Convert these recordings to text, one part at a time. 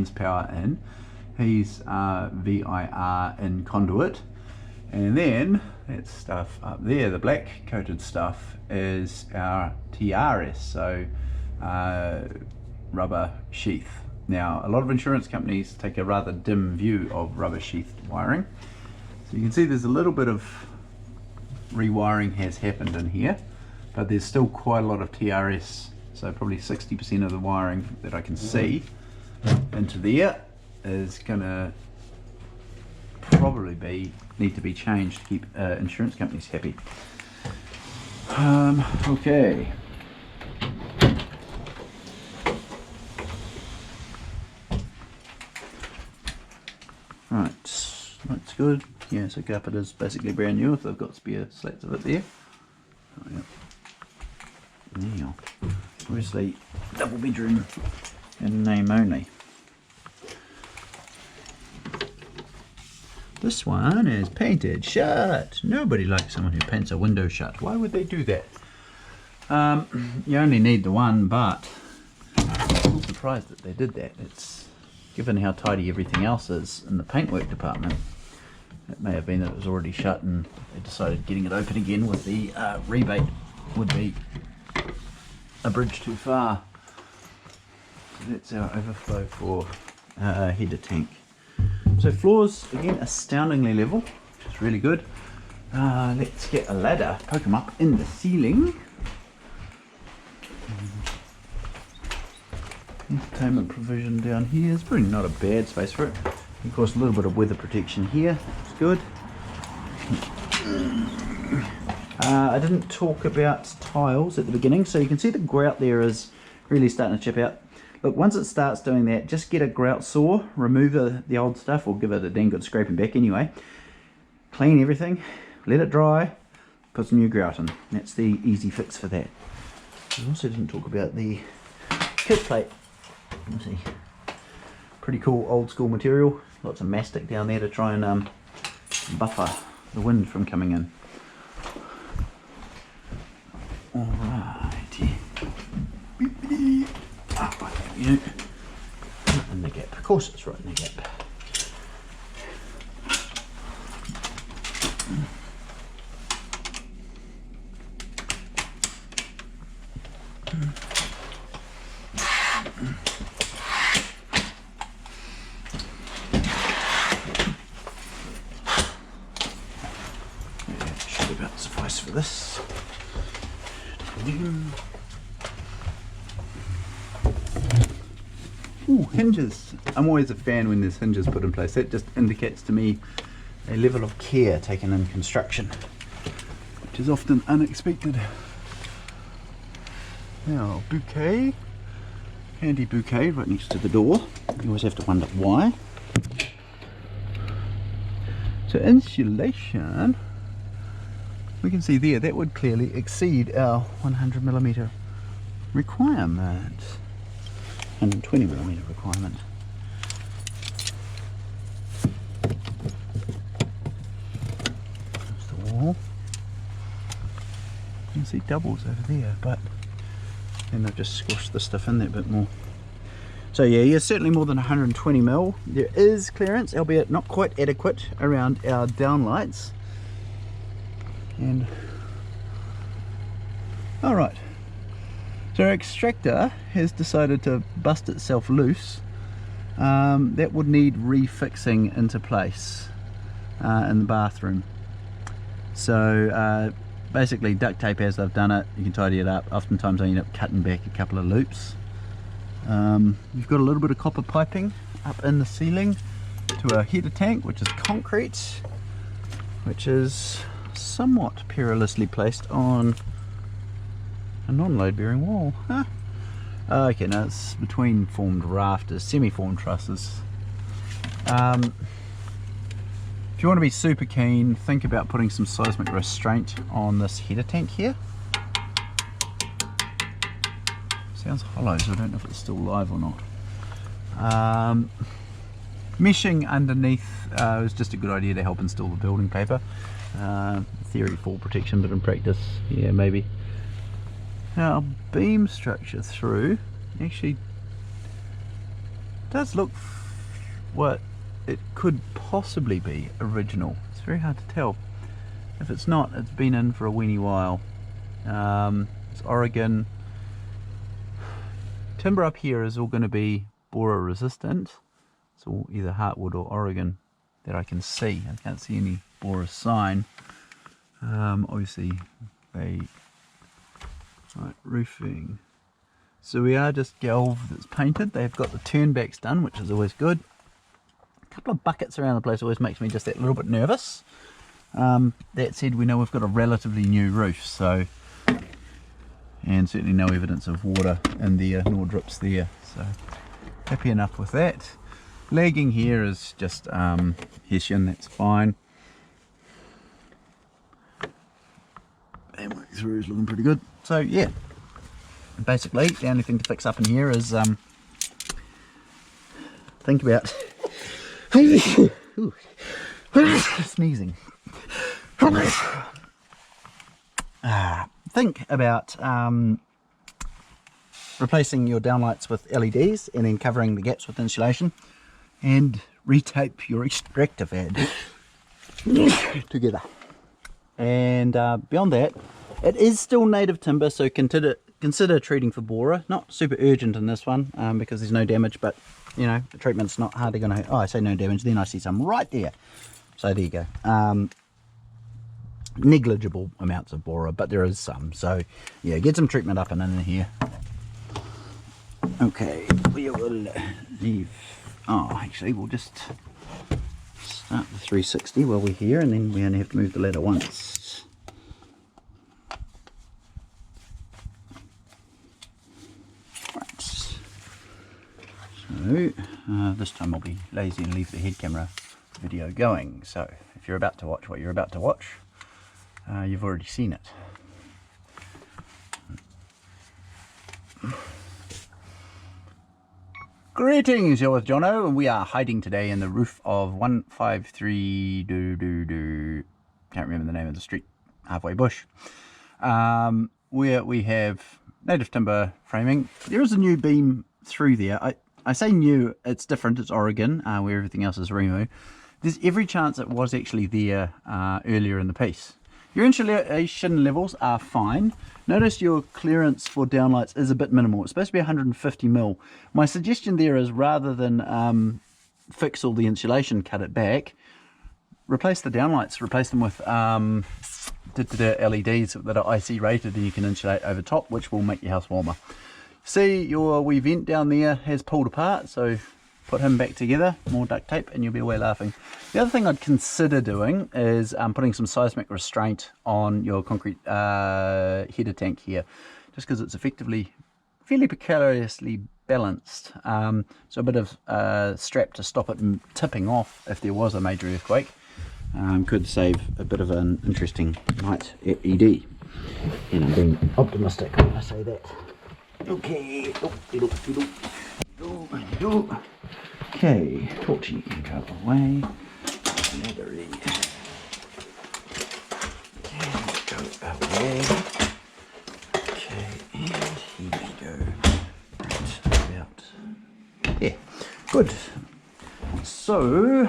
mains power in. He's VIR in conduit. And then that stuff up there, the black coated stuff, is our TRS, so rubber sheath. Now, a lot of insurance companies take a rather dim view of rubber sheath wiring. So you can see there's a little bit of rewiring has happened in here, but there's still quite a lot of TRS, so probably 60% of the wiring that I can see into there is gonna probably need to be changed to keep insurance companies happy. Okay. Right, looks good. Yeah, so carpet is basically brand new if they've got spare slats of it there. Oh, yeah. Now, obviously double bedroom in name only. This one is painted shut. Nobody likes someone who paints a window shut. Why would they do that? You only need the one, but I'm surprised that they did that. It's given how tidy everything else is in the paintwork department. It may have been that it was already shut and they decided getting it open again with the rebate would be a bridge too far. So that's our overflow for header tank. So floors, again, astoundingly level, which is really good. Let's get a ladder, poke them up in the ceiling. Entertainment provision down here is probably not a bad space for it. Of course, a little bit of weather protection here, it's good. I didn't talk about tiles at the beginning, so you can see the grout there is really starting to chip out. Look, once it starts doing that, just get a grout saw, remove the old stuff, or give it a dang good scraping back anyway. Clean everything, let it dry, put some new grout in. That's the easy fix for that. I also didn't talk about the kit plate. Let's see. Pretty cool old school material. Lots of mastic down there to try and buffer the wind from coming in. Alrighty. You know, right in the gap. Of course it's right in the gap. Yeah, should about suffice for this. Ooh, hinges. I'm always a fan when there's hinges put in place. That just indicates to me a level of care taken in construction, which is often unexpected. Now, bouquet. Handy bouquet right next to the door. You always have to wonder why. So insulation, we can see there, that would clearly exceed our 100mm requirement. 120mm requirement. There's the wall. You can see doubles over there, but then I've just squashed the stuff in there a bit more. So yeah, you're certainly more than 120mm. There is clearance, albeit not quite adequate, around our downlights. And alright. So our extractor has decided to bust itself loose. That would need refixing into place in the bathroom. So basically duct tape as they've done it, you can tidy it up. Oftentimes I end up cutting back a couple of loops. You've got a little bit of copper piping up in the ceiling to a heater tank, which is concrete, which is somewhat perilously placed on a non-load bearing wall. Huh? Okay, now it's between formed rafters, semi-formed trusses. If you want to be super keen, think about putting some seismic restraint on this heater tank here. Sounds hollow, so I don't know if it's still live or not. Meshing underneath is just a good idea to help install the building paper. Theory fall protection, but in practice, yeah, maybe. Now, beam structure through actually does look what it could possibly be original. It's very hard to tell. If it's not, it's been in for a weeny while. It's Oregon. Timber up here is all going to be borer resistant. It's all either heartwood or Oregon that I can see. I can't see any borer sign. Obviously they right, roofing. So we are just Galv that's painted. They've got the turnbacks done, which is always good. A couple of buckets around the place always makes me just that little bit nervous. That said, we know we've got a relatively new roof, so, and certainly no evidence of water in there nor drips there, so happy enough with that. Lagging here is just Hessian, that's fine. And work through is looking pretty good. So yeah, basically the only thing to fix up in here is think about sneezing. Think about replacing your downlights with LEDs and then covering the gaps with insulation, and retape your extractor fan together. And beyond that, it is still native timber, so consider treating for borer. Not super urgent in this one because there's no damage, but you know, the treatment's not hardly going to. Oh, I say no damage, then I see some right there. So there you go. Negligible amounts of borer, but there is some. So yeah, get some treatment up and in here. Okay, we will leave. Oh, actually, we'll just start the 360 while we're here, and then we only have to move the ladder once. Right. So this time I'll be lazy and leave the head camera video going. So if you're about to watch what you're about to watch, you've already seen it. Greetings, you're with Jono, and we are hiding today in the roof of 153 can't remember the name of the street, halfway bush, where we have native timber framing. There is a new beam through there. I say new, it's different, it's Oregon, where everything else is Remu. There's every chance it was actually there earlier in the piece. Your insulation levels are fine. Notice your clearance for downlights is a bit minimal. It's supposed to be 150 mil. My suggestion there is, rather than fix all the insulation, cut it back, replace the downlights, replace them with LEDs that are IC rated, and you can insulate over top, which will make your house warmer. See, your wee vent down there has pulled apart, so put him back together, more duct tape, and you'll be away laughing. The other thing I'd consider doing is putting some seismic restraint on your concrete header tank here, just because it's effectively fairly precariously balanced. So a bit of strap to stop it tipping off if there was a major earthquake could save a bit of an interesting night at ED. And I'm being optimistic when I say that. Okay, okay, torchy can go away. Leathery. Okay, let's go away. Okay, and here we go. Right about. Yeah, good. So,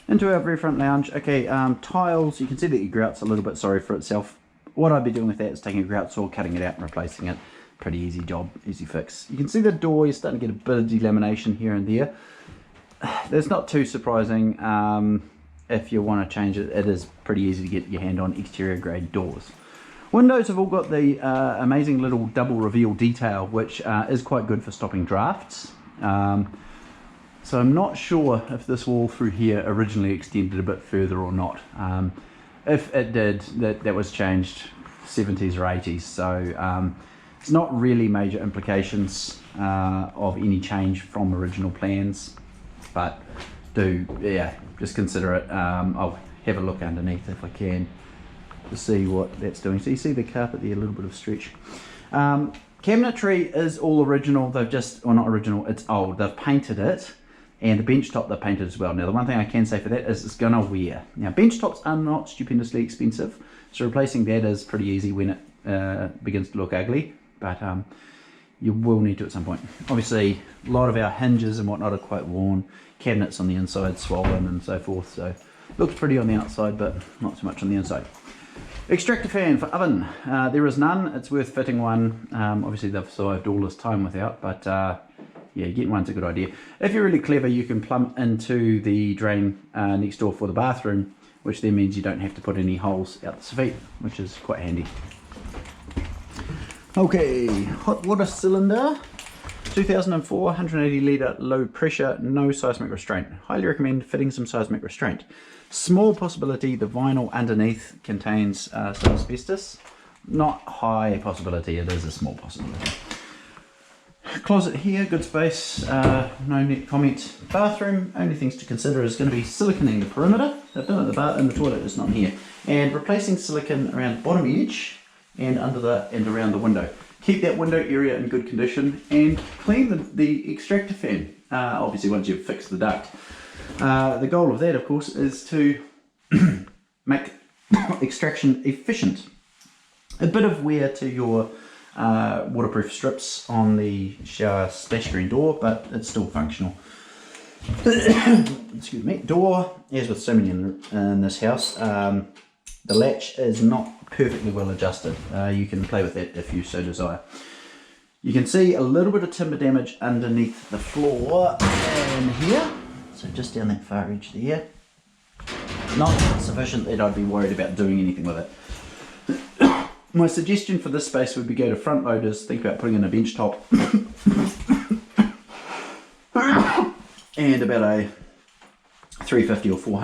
into our very front lounge. Okay, tiles, you can see that your grout's a little bit sorry for itself. What I'd be doing with that is taking a grout saw, cutting it out and replacing it. Pretty easy job, easy fix. You can see the door, you're starting to get a bit of delamination here and there. That's not too surprising. If you want to change it, it is pretty easy to get your hand on exterior grade doors. Windows have all got the amazing little double reveal detail, which is quite good for stopping drafts. So I'm not sure if this wall through here originally extended a bit further or not. If it did, that was changed 70s or 80s, so it's not really major implications of any change from original plans, but just consider it. I'll have a look underneath if I can to see what that's doing. So you see the carpet there, a little bit of stretch. Cabinetry is all original. They've just, well, not original, it's old. They've painted it, and the bench top they've painted as well. Now the one thing I can say for that is it's gonna wear. Now bench tops are not stupendously expensive, so replacing that is pretty easy when it begins to look ugly. But you will need to at some point. Obviously, a lot of our hinges and whatnot are quite worn, cabinets on the inside swollen and so forth, so looks pretty on the outside, but not so much on the inside. Extractor fan for oven. There is none. It's worth fitting one. Obviously, they've survived all this time without, but yeah, getting one's a good idea. If you're really clever, you can plumb into the drain next door for the bathroom, which then means you don't have to put any holes out the feet, which is quite handy. Okay, hot water cylinder, 2004, 180 litre, low pressure, no seismic restraint. Highly recommend fitting some seismic restraint. Small possibility the vinyl underneath contains some asbestos. Not high possibility, it is a small possibility. Closet here, good space, no net comment. Bathroom, only things to consider is going to be siliconing the perimeter. They've done it in the toilet, it's not here. And replacing silicone around the bottom edge and around the window. Keep that window area in good condition and clean the extractor fan, obviously once you've fixed the duct. The goal of that, of course, is to make extraction efficient. A bit of wear to your waterproof strips on the shower splash screen door, but it's still functional. Excuse me. Door, as with so many in this house, the latch is not perfectly well adjusted. You can play with that if you so desire. You can see a little bit of timber damage underneath the floor in here, so just down that far edge there. Not sufficient that I'd be worried about doing anything with it. My suggestion for this space would be go to front loaders, think about putting in a bench top and about a 350 or 400